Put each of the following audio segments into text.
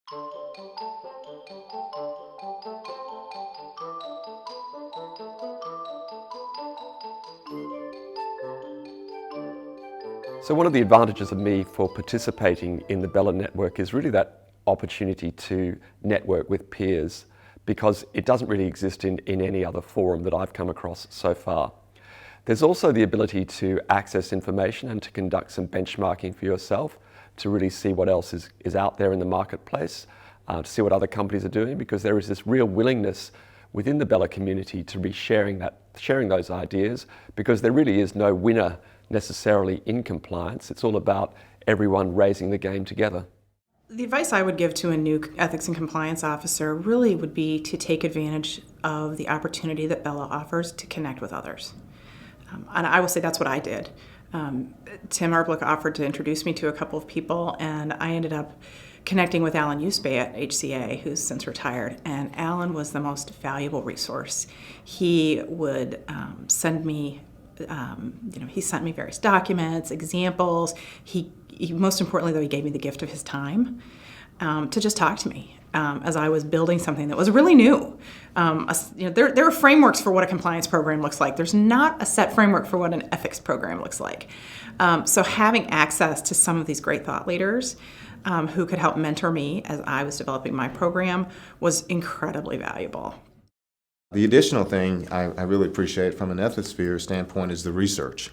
So one of the advantages of me for participating in the BELA network is really that opportunity to network with peers, because it doesn't really exist in any other forum that I've come across so far. There's also the ability to access information and to conduct some benchmarking for yourself to really see what else is out there in the marketplace, to see what other companies are doing, because there is this real willingness within the BELA community to be sharing those ideas, because there really is no winner necessarily in compliance. It's all about everyone raising the game together. The advice I would give to a new ethics and compliance officer really would be to take advantage of the opportunity that BELA offers to connect with others. And I will say that's what I did. Tim Arblich offered to introduce me to a couple of people, and I ended up connecting with Alan Usbay at HCA, who's since retired. And Alan was the most valuable resource. He would send me he sent me various documents, examples. He most importantly, though, he gave me the gift of his time to just talk to me as I was building something that was really new. There are frameworks for what a compliance program looks like. There's not a set framework for what an ethics program looks like. So having access to some of these great thought leaders who could help mentor me as I was developing my program was incredibly valuable. The additional thing I really appreciate from an ethisphere standpoint is the research.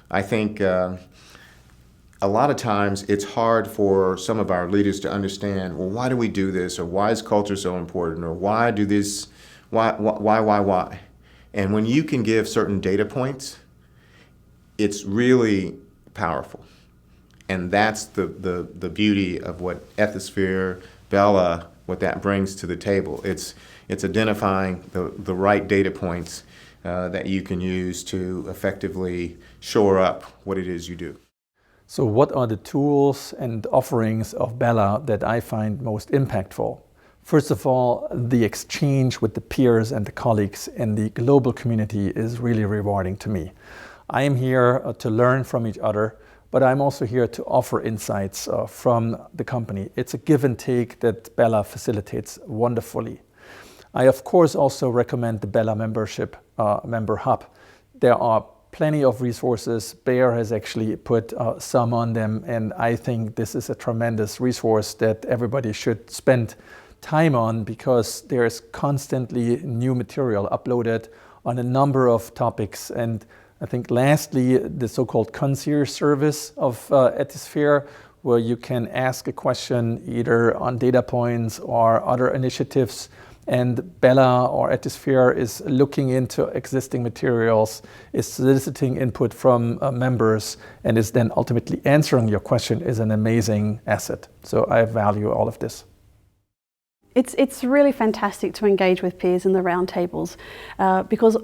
I think a lot of times it's hard for some of our leaders to understand, well, why do we do this, or why is culture so important, or why do this, why? And when you can give certain data points, it's really powerful. And that's the beauty of what ethisphere, BELA, what that brings to the table. It's identifying the right data points that you can use to effectively shore up what it is you do. So what are the tools and offerings of BELA that I find most impactful? First of all, the exchange with the peers and the colleagues in the global community is really rewarding to me. I am here to learn from each other, but I'm also here to offer insights from the company. It's a give and take that BELA facilitates wonderfully. I, of course, also recommend the BELA member hub. There are plenty of resources. Bayer has actually put some on them, and I think this is a tremendous resource that everybody should spend time on, because there is constantly new material uploaded on a number of topics. And I think lastly, the so-called concierge service of Ethisphere, where you can ask a question either on data points or other initiatives, and BELA or Ethisphere is looking into existing materials, is soliciting input from members, and is then ultimately answering your question, is an amazing asset. So I value all of this. It's really fantastic to engage with peers in the roundtables because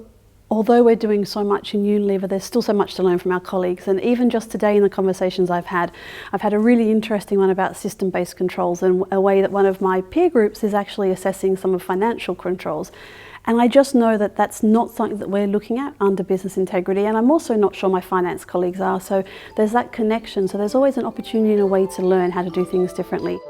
although we're doing so much in Unilever, there's still so much to learn from our colleagues. And even just today in the conversations I've had a really interesting one about system-based controls, and a way that one of my peer groups is actually assessing some of financial controls. And I just know that that's not something that we're looking at under business integrity, and I'm also not sure my finance colleagues are. So there's that connection. So there's always an opportunity and a way to learn how to do things differently.